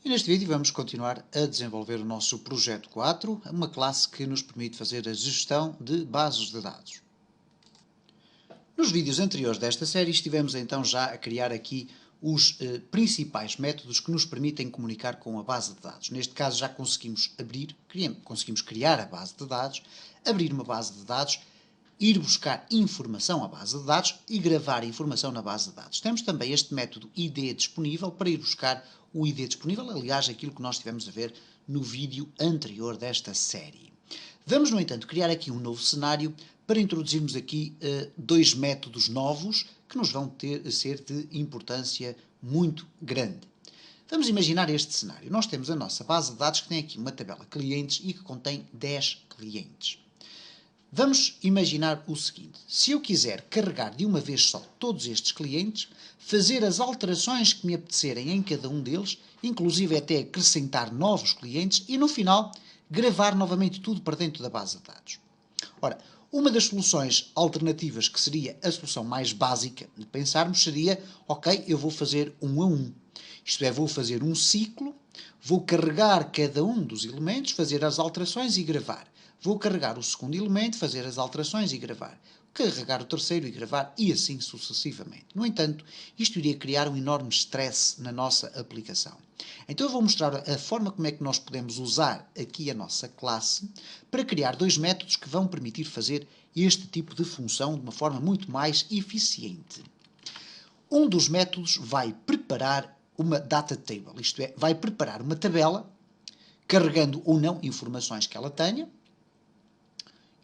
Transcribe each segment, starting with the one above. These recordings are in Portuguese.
E neste vídeo vamos continuar a desenvolver o nosso projeto 4, uma classe que nos permite fazer a gestão de bases de dados. Nos vídeos anteriores desta série estivemos então já a criar aqui os principais métodos que nos permitem comunicar com a base de dados. Neste caso já conseguimos criar a base de dados, abrir uma base de dados, ir buscar informação à base de dados e gravar informação na base de dados. Temos também este método id disponível para ir buscar o id disponível, aliás, aquilo que nós estivemos a ver no vídeo anterior desta série. Vamos, no entanto, criar aqui um novo cenário para introduzirmos aqui dois métodos novos que nos vão ser de importância muito grande. Vamos imaginar este cenário. Nós temos a nossa base de dados que tem aqui uma tabela clientes e que contém 10 clientes. Vamos imaginar o seguinte: se eu quiser carregar de uma vez só todos estes clientes, fazer as alterações que me apetecerem em cada um deles, inclusive até acrescentar novos clientes e no final gravar novamente tudo para dentro da base de dados. Ora, uma das soluções alternativas, que seria a solução mais básica de pensarmos, seria, ok, eu vou fazer um a um. Isto é, vou fazer um ciclo, vou carregar cada um dos elementos, fazer as alterações e gravar. Vou carregar o segundo elemento, fazer as alterações e gravar. Carregar o terceiro e gravar, e assim sucessivamente. No entanto, isto iria criar um enorme stress na nossa aplicação. Então eu vou mostrar a forma como é que nós podemos usar aqui a nossa classe para criar dois métodos que vão permitir fazer este tipo de função de uma forma muito mais eficiente. Um dos métodos vai preparar uma data table, isto é, vai preparar uma tabela, carregando ou não informações que ela tenha,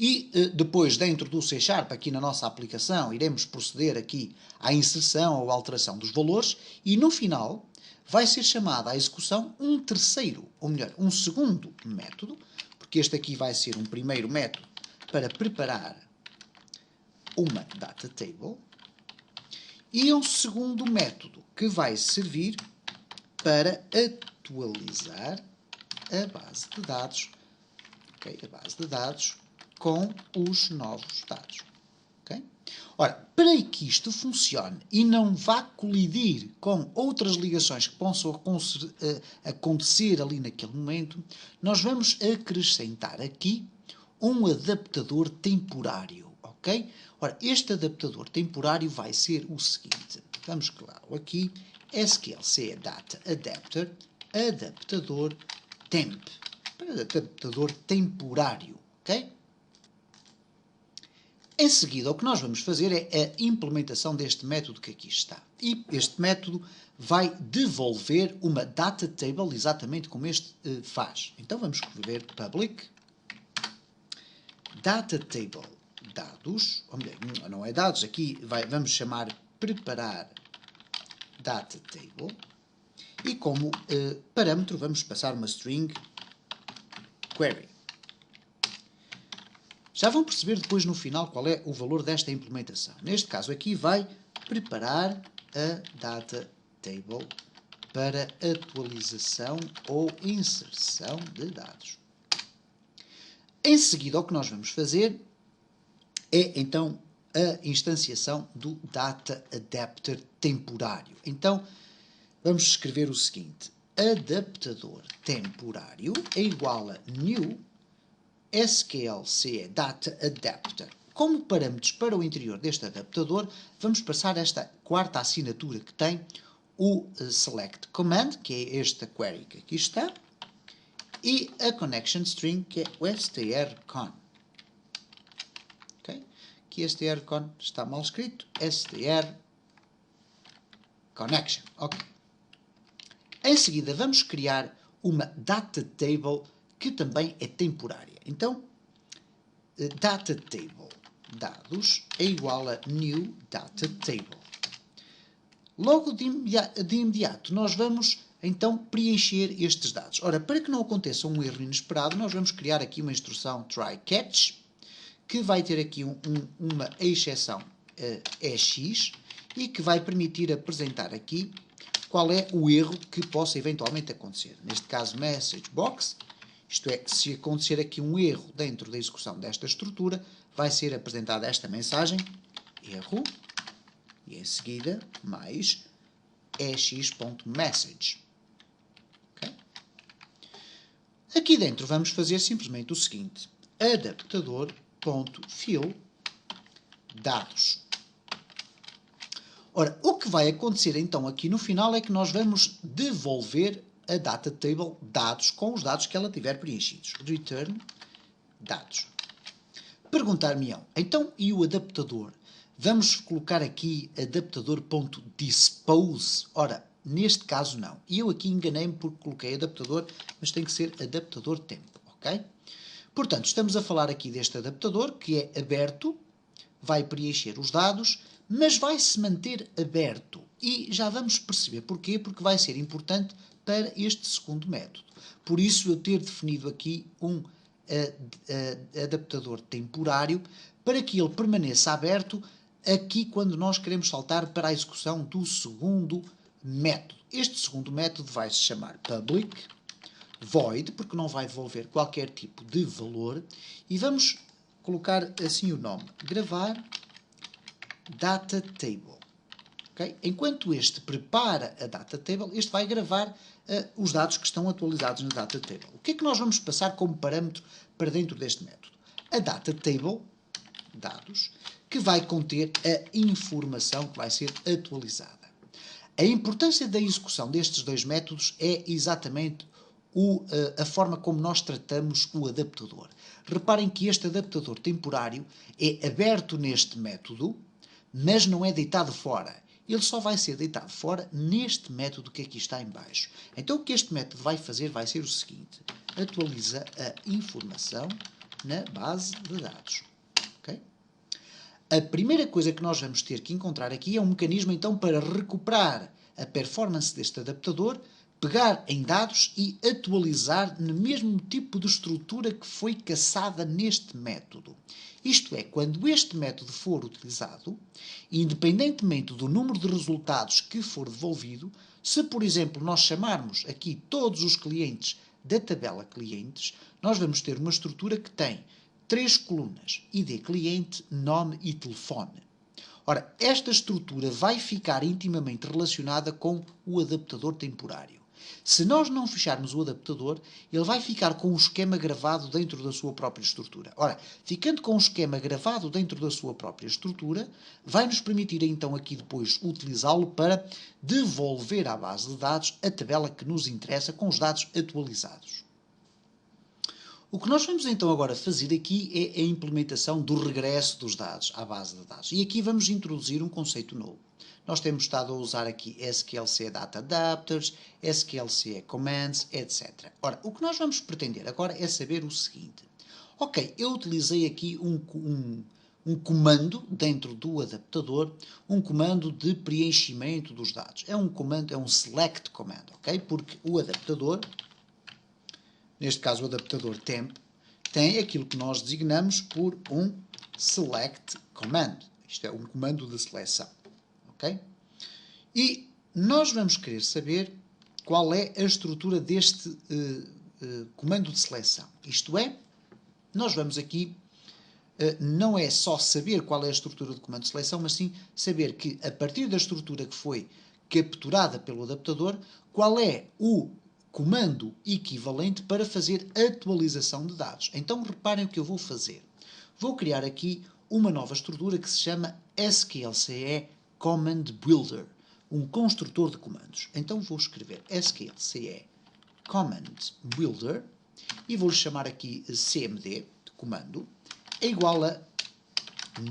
e depois, dentro do C#, aqui na nossa aplicação, iremos proceder aqui à inserção ou alteração dos valores e no final vai ser chamado à execução um terceiro, ou melhor, um segundo método, porque este aqui vai ser um primeiro método para preparar uma data table e um segundo método que vai servir para atualizar a base de dados, okay? A base de dados com os novos dados. Okay? Ora, para que isto funcione e não vá colidir com outras ligações que possam acontecer ali naquele momento, nós vamos acrescentar aqui um adaptador temporário. Okay? Ora, este adaptador temporário vai ser o seguinte. Vamos colocar aqui SQLC Data Adapter, adaptador temp, adaptador temporário. Okay? Em seguida, o que nós vamos fazer é a implementação deste método que aqui está. E este método vai devolver uma data table exatamente como este faz. Então vamos escrever public data table dados, ou melhor, não é dados, aqui vamos chamar preparar data table e como parâmetro vamos passar uma string query. Já vão perceber depois no final qual é o valor desta implementação. Neste caso aqui vai preparar a data table para atualização ou inserção de dados. Em seguida, o que nós vamos fazer é então a instanciação do data adapter temporário. Então vamos escrever o seguinte: adaptador temporário é igual a new SQLC Data Adapter. Como parâmetros para o interior deste adaptador, vamos passar esta quarta assinatura que tem o select command, que é esta query que aqui está, e a connection string, que é o strcon. Okay? Aqui strcon está mal escrito, str connection. Okay. Em seguida, vamos criar uma data table que também é temporária. Então, data table dados é igual a new data table. Logo de imediato, nós vamos então preencher estes dados. Ora, para que não aconteça um erro inesperado, nós vamos criar aqui uma instrução try catch, que vai ter aqui uma exceção EX e que vai permitir apresentar aqui qual é o erro que possa eventualmente acontecer. Neste caso, message box. Isto é, se acontecer aqui um erro dentro da execução desta estrutura, vai ser apresentada esta mensagem, erro, e em seguida, mais ex.message. Okay? Aqui dentro vamos fazer simplesmente o seguinte: adaptador.fill dados. Ora, o que vai acontecer então aqui no final é que nós vamos devolver a data table dados com os dados que ela tiver preenchidos. Return dados. Perguntar-me-ão, então e o adaptador? Vamos colocar aqui adaptador.dispose? Ora, neste caso não. E eu aqui enganei-me porque coloquei adaptador, mas tem que ser adaptador tempo, ok? Portanto, estamos a falar aqui deste adaptador que é aberto, vai preencher os dados, mas vai se manter aberto. E já vamos perceber porquê, porque vai ser importante para este segundo método. Por isso eu ter definido aqui um adaptador temporário para que ele permaneça aberto aqui quando nós queremos saltar para a execução do segundo método. Este segundo método vai se chamar public void, porque não vai devolver qualquer tipo de valor, e vamos colocar assim o nome, gravar data table. Okay? Enquanto este prepara a data table, este vai gravar os dados que estão atualizados na data table. O que é que nós vamos passar como parâmetro para dentro deste método? A data table, dados, que vai conter a informação que vai ser atualizada. A importância da execução destes dois métodos é exatamente a forma como nós tratamos o adaptador. Reparem que este adaptador temporário é aberto neste método, mas não é deitado fora. Ele só vai ser deitado fora neste método que aqui está em baixo. Então o que este método vai fazer vai ser o seguinte: atualiza a informação na base de dados. Okay? A primeira coisa que nós vamos ter que encontrar aqui é um mecanismo então para recuperar a performance deste adaptador, pegar em dados e atualizar no mesmo tipo de estrutura que foi caçada neste método. Isto é, quando este método for utilizado, independentemente do número de resultados que for devolvido, se, por exemplo, nós chamarmos aqui todos os clientes da tabela clientes, nós vamos ter uma estrutura que tem 3 colunas, ID cliente, nome e telefone. Ora, esta estrutura vai ficar intimamente relacionada com o adaptador temporário. Se nós não fecharmos o adaptador, ele vai ficar com o esquema gravado dentro da sua própria estrutura. Ora, ficando com o esquema gravado dentro da sua própria estrutura, vai nos permitir então aqui depois utilizá-lo para devolver à base de dados a tabela que nos interessa com os dados atualizados. O que nós vamos então agora fazer aqui é a implementação do regresso dos dados à base de dados. E aqui vamos introduzir um conceito novo. Nós temos estado a usar aqui SQLC Data Adapters, SQLC Commands, etc. Ora, o que nós vamos pretender agora é saber o seguinte. Ok, eu utilizei aqui um comando dentro do adaptador, um comando de preenchimento dos dados. É um comando, é um select command, ok? Porque o adaptador, neste caso o adaptador temp, tem aquilo que nós designamos por um select command. Isto é um comando de seleção. Okay? E nós vamos querer saber qual é a estrutura deste comando de seleção. Isto é, nós vamos aqui, não é só saber qual é a estrutura do comando de seleção, mas sim saber que, a partir da estrutura que foi capturada pelo adaptador, qual é o comando equivalente para fazer atualização de dados. Então, reparem o que eu vou fazer. Vou criar aqui uma nova estrutura que se chama SQLCE Command Builder, um construtor de comandos. Então vou escrever SQLCE Command Builder e vou-lhe chamar aqui CMD, de comando, é igual a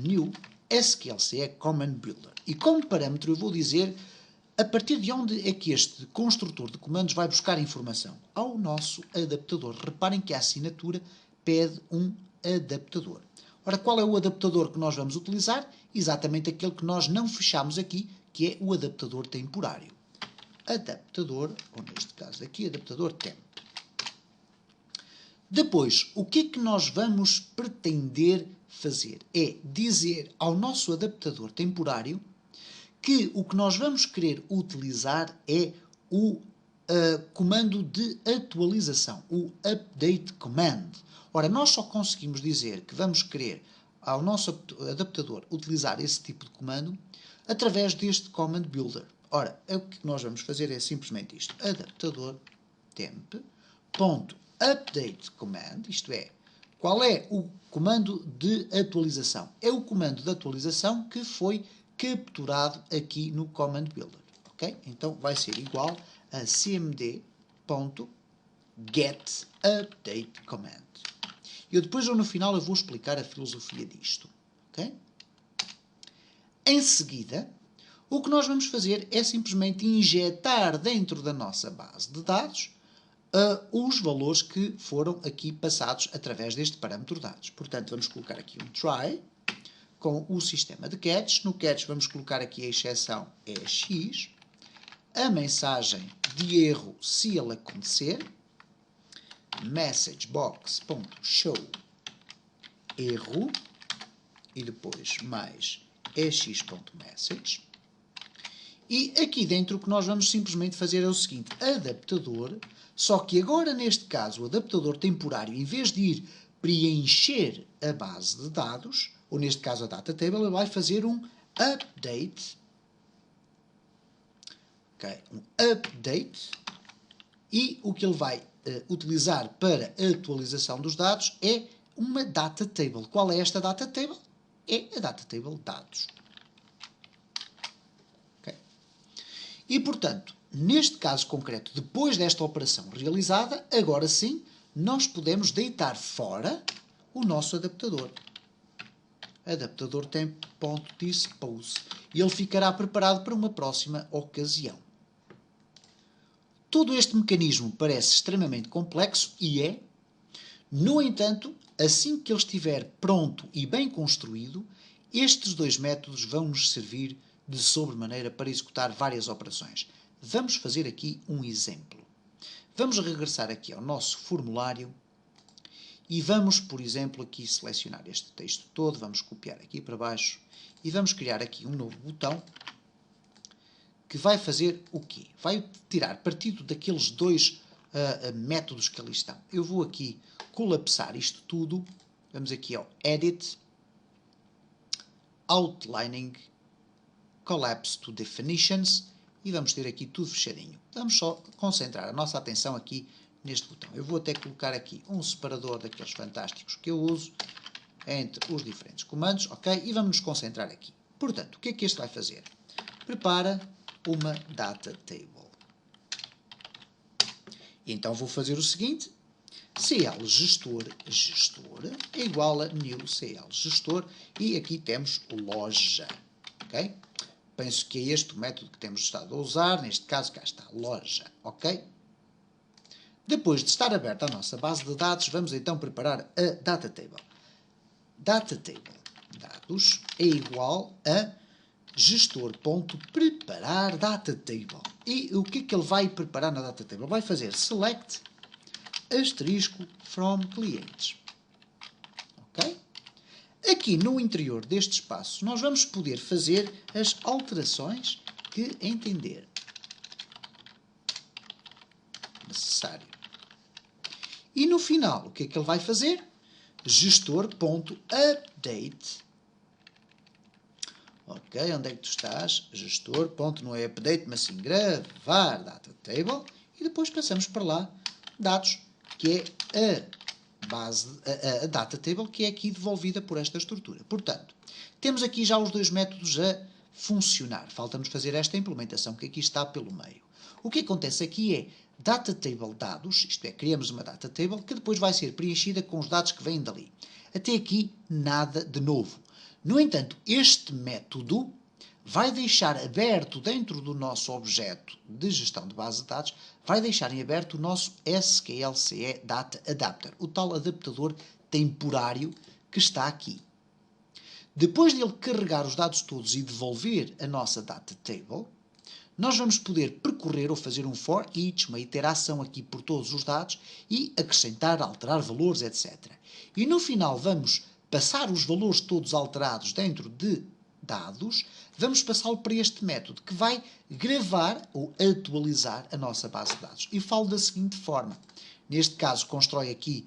New SQLCE Command Builder. E como parâmetro eu vou dizer a partir de onde é que este construtor de comandos vai buscar informação? Ao nosso adaptador. Reparem que a assinatura pede um adaptador. Ora, qual é o adaptador que nós vamos utilizar? Exatamente aquele que nós não fechamos aqui, que é o adaptador temporário. Adaptador, ou neste caso aqui, adaptador temp. Depois, o que é que nós vamos pretender fazer? É dizer ao nosso adaptador temporário que o que nós vamos querer utilizar é o comando de atualização, o update command. Ora, nós só conseguimos dizer que vamos querer ao nosso adaptador utilizar esse tipo de comando através deste command builder. Ora, o que nós vamos fazer é simplesmente isto, adaptador temp, ponto update command, isto é, qual é o comando de atualização? É o comando de atualização que foi capturado aqui no Command Builder. Ok? Então vai ser igual a cmd.getUpdateCommand. Eu depois, no final, eu vou explicar a filosofia disto. Ok? Em seguida, o que nós vamos fazer é simplesmente injetar dentro da nossa base de dados os valores que foram aqui passados através deste parâmetro dados. Portanto, vamos colocar aqui um try com o sistema de catch. No catch vamos colocar aqui a exceção é x, a mensagem de erro se ele acontecer, messagebox.show erro e depois mais x.message. E aqui dentro o que nós vamos simplesmente fazer é o seguinte, adaptador, só que agora neste caso o adaptador temporário, em vez de ir preencher a base de dados, ou neste caso a data table, ele vai fazer um update, okay, um update, e o que ele vai utilizar para a atualização dos dados é uma data table. Qual é esta data table? É a data table dados. E, portanto, neste caso concreto, depois desta operação realizada, agora sim, nós podemos deitar fora o nosso adaptador. Adaptador temp.dispose. E ele ficará preparado para uma próxima ocasião. Todo este mecanismo parece extremamente complexo e é. No entanto, assim que ele estiver pronto e bem construído, estes dois métodos vão nos servir de sobremaneira para executar várias operações. Vamos fazer aqui um exemplo. Vamos regressar aqui ao nosso formulário e vamos, por exemplo, aqui selecionar este texto todo, vamos copiar aqui para baixo e vamos criar aqui um novo botão que vai fazer o quê? Vai tirar partido daqueles dois métodos que ali estão. Eu vou aqui colapsar isto tudo, vamos aqui ao Edit, Outlining, Collapse to Definitions e vamos ter aqui tudo fechadinho. Vamos só concentrar a nossa atenção aqui neste botão. Eu vou até colocar aqui um separador daqueles fantásticos que eu uso entre os diferentes comandos, ok? E vamos nos concentrar aqui. Portanto, o que é que este vai fazer? Prepara uma data table. E então vou fazer o seguinte, CL gestor é igual a new CL gestor e aqui temos loja, ok? Penso que é este o método que temos estado a usar, neste caso cá está, loja, ok? Depois de estar aberta a nossa base de dados, vamos então preparar a data table. Data table dados é igual a gestor.preparar data table. E o que é que ele vai preparar na data table? Vai fazer select asterisco from clients. Ok? Aqui no interior deste espaço nós vamos poder fazer as alterações que entender necessário. E no final, o que é que ele vai fazer? Gestor.update. Ok, onde é que tu estás? Gestor, ponto, não é update, mas sim gravar data table. E depois passamos para lá dados, que é a base, a data table, que é aqui devolvida por esta estrutura. Portanto, temos aqui já os dois métodos a funcionar. Falta-nos fazer esta implementação, que aqui está pelo meio. O que acontece aqui é data table dados, isto é, criamos uma data table, que depois vai ser preenchida com os dados que vêm dali. Até aqui, nada de novo. No entanto, este método vai deixar aberto dentro do nosso objeto de gestão de base de dados, vai deixar em aberto o nosso SQLCE Data Adapter, o tal adaptador temporário que está aqui. Depois de ele carregar os dados todos e devolver a nossa data table, nós vamos poder percorrer ou fazer um for each, uma iteração aqui por todos os dados e acrescentar, alterar valores, etc. E no final vamos passar os valores todos alterados dentro de dados, vamos passá-lo para este método que vai gravar ou atualizar a nossa base de dados. E falo da seguinte forma. Neste caso, constrói aqui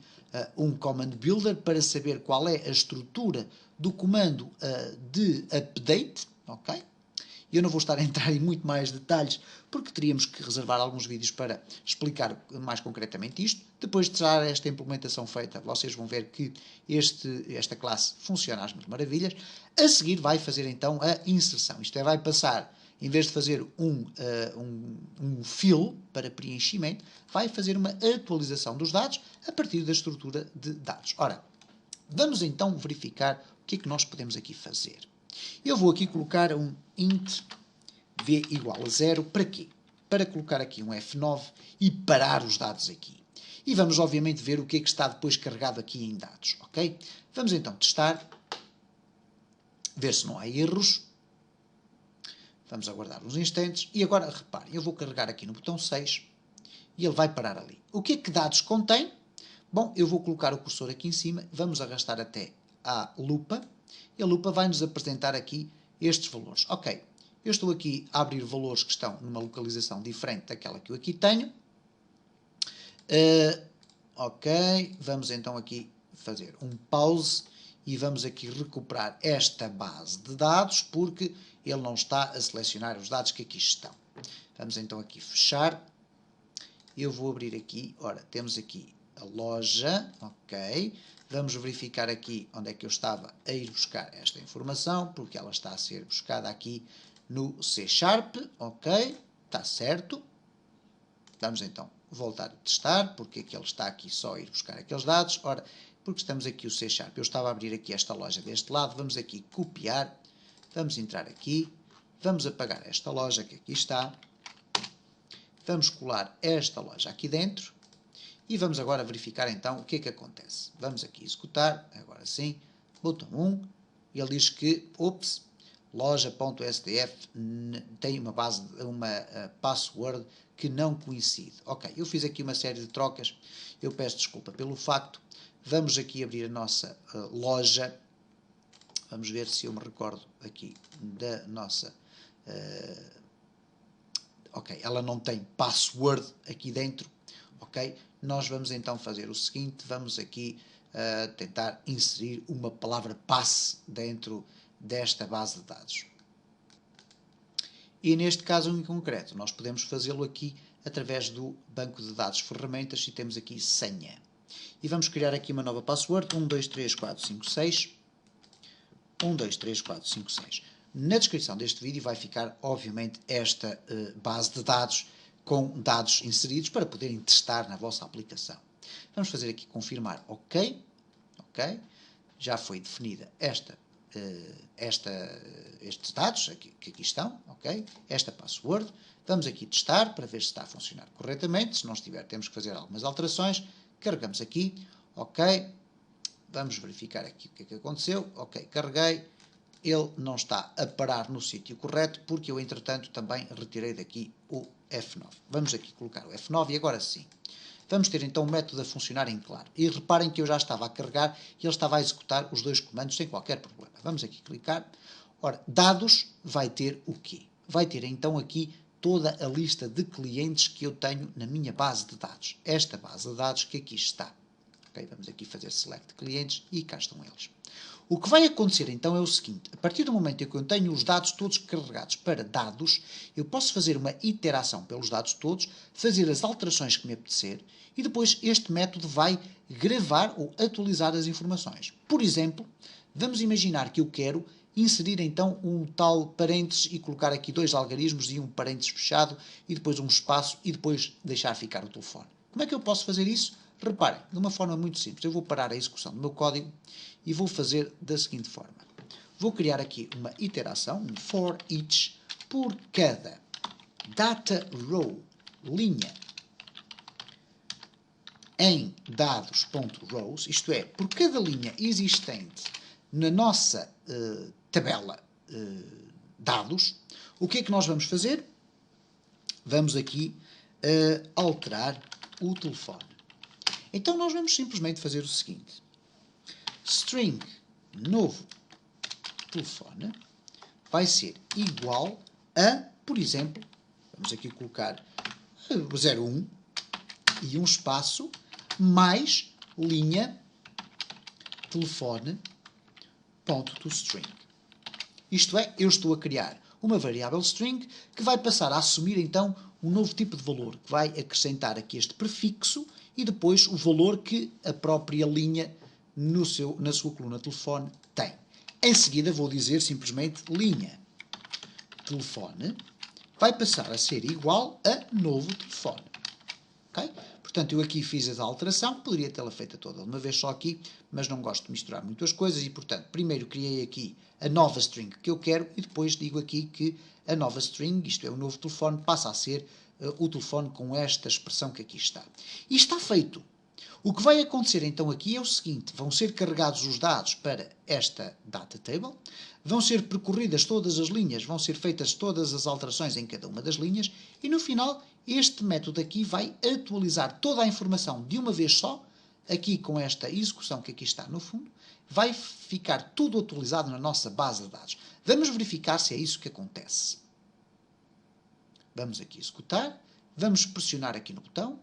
um Command Builder para saber qual é a estrutura do comando de update, ok? e eu não vou estar a entrar em muito mais detalhes, porque teríamos que reservar alguns vídeos para explicar mais concretamente isto. Depois de ter esta implementação feita, vocês vão ver que esta classe funciona às mil maravilhas. A seguir vai fazer então a inserção, isto é, vai passar, em vez de fazer um fill para preenchimento, vai fazer uma atualização dos dados a partir da estrutura de dados. Ora, vamos então verificar o que é que nós podemos aqui fazer. Eu vou aqui colocar um int v igual a 0. Para quê? Para colocar aqui um F9 e parar os dados aqui. E vamos, obviamente, ver o que é que está depois carregado aqui em dados, ok? Vamos então testar, ver se não há erros. Vamos aguardar uns instantes. E agora, reparem, eu vou carregar aqui no botão 6 e ele vai parar ali. O que é que dados contém? Bom, eu vou colocar o cursor aqui em cima, vamos arrastar até à lupa, e a lupa vai nos apresentar aqui estes valores. Ok, eu estou aqui a abrir valores que estão numa localização diferente daquela que eu aqui tenho. Ok, vamos então aqui fazer um pause e vamos aqui recuperar esta base de dados, porque ele não está a selecionar os dados que aqui estão. Vamos então aqui fechar. Eu vou abrir aqui, ora, temos aqui a loja, ok. Vamos verificar aqui onde é que eu estava a ir buscar esta informação, porque ela está a ser buscada aqui no C#, ok, está certo. Vamos então voltar a testar, porque é que ele está aqui só a ir buscar aqueles dados. Ora, porque estamos aqui o C#, eu estava a abrir aqui esta loja deste lado, vamos aqui copiar, vamos entrar aqui, vamos apagar esta loja que aqui está, vamos colar esta loja aqui dentro, e vamos agora verificar então o que é que acontece. Vamos aqui executar, agora sim, botão 1, e ele diz que, ops, loja.sdf tem uma password que não coincide. Ok, eu fiz aqui uma série de trocas, eu peço desculpa pelo facto. Vamos aqui abrir a nossa loja, vamos ver se eu me recordo aqui da nossa... ok, ela não tem password aqui dentro. Ok, nós vamos então fazer o seguinte, vamos aqui tentar inserir uma palavra passe dentro desta base de dados. E neste caso em concreto, nós podemos fazê-lo aqui através do banco de dados ferramentas e temos aqui senha. E vamos criar aqui uma nova password, 123456, 123456. Na descrição deste vídeo vai ficar, obviamente, esta base de dados com dados inseridos para poderem testar na vossa aplicação. Vamos fazer aqui confirmar OK. Ok. Já foi definida estes dados que aqui estão. Ok. Esta password. Vamos aqui testar para ver se está a funcionar corretamente. Se não estiver, temos que fazer algumas alterações. Carregamos aqui. Ok. Vamos verificar aqui o que é que aconteceu. Ok, carreguei. Ele não está a parar no sítio correto, porque eu, entretanto, também retirei daqui o F9. Vamos aqui colocar o F9 e agora sim. Vamos ter então o método a funcionar em claro. E reparem que eu já estava a carregar e ele estava a executar os dois comandos sem qualquer problema. Vamos aqui clicar. Ora, dados vai ter o quê? Vai ter então aqui toda a lista de clientes que eu tenho na minha base de dados. Esta base de dados que aqui está. Okay, vamos aqui fazer select clientes e cá estão eles. O que vai acontecer então é o seguinte, a partir do momento em que eu tenho os dados todos carregados para dados, eu posso fazer uma iteração pelos dados todos, fazer as alterações que me apetecer e depois este método vai gravar ou atualizar as informações. Por exemplo, vamos imaginar que eu quero inserir então um tal parênteses e colocar aqui dois algarismos e um parênteses fechado e depois um espaço e depois deixar ficar o telefone. Como é que eu posso fazer isso? Reparem, de uma forma muito simples, eu vou parar a execução do meu código e vou fazer da seguinte forma. Vou criar aqui uma iteração, um for each, por cada data row, linha, em dados.rows, isto é, por cada linha existente na nossa tabela dados, o que é que nós vamos fazer? Vamos aqui alterar o telefone. Então nós vamos simplesmente fazer o seguinte. String novo telefone vai ser igual a, por exemplo, vamos aqui colocar 01 e um espaço mais linha telefone ponto to string. Isto é, eu estou a criar uma variável string que vai passar a assumir então um novo tipo de valor, que vai acrescentar aqui este prefixo e depois o valor que a própria linha na sua coluna telefone tem. Em seguida vou dizer simplesmente linha telefone vai passar a ser igual a novo telefone. Okay? Portanto, eu aqui fiz a alteração, poderia tê-la feita toda de uma vez só aqui, mas não gosto de misturar muitas coisas e, portanto, primeiro criei aqui a nova string que eu quero e depois digo aqui que a nova string, isto é, o novo telefone, passa a ser o telefone com esta expressão que aqui está. E está feito. O que vai acontecer então aqui é o seguinte, vão ser carregados os dados para esta data table, vão ser percorridas todas as linhas, vão ser feitas todas as alterações em cada uma das linhas e no final este método aqui vai atualizar toda a informação de uma vez só, aqui com esta execução que aqui está no fundo, vai ficar tudo atualizado na nossa base de dados. Vamos verificar se é isso que acontece. Vamos aqui executar, vamos pressionar aqui no botão,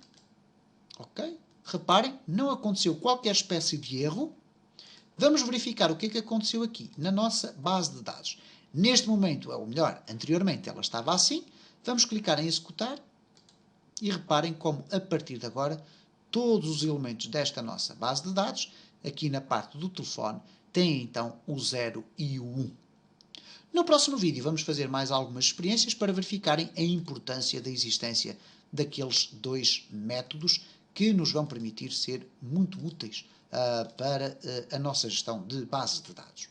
ok? Reparem, não aconteceu qualquer espécie de erro. Vamos verificar o que é que aconteceu aqui na nossa base de dados. Neste momento, ou melhor, anteriormente ela estava assim. Vamos clicar em executar e reparem como a partir de agora todos os elementos desta nossa base de dados, aqui na parte do telefone, têm então o 0 e o 1. No próximo vídeo vamos fazer mais algumas experiências para verificarem a importância da existência daqueles dois métodos que nos vão permitir ser muito úteis para a nossa gestão de bases de dados.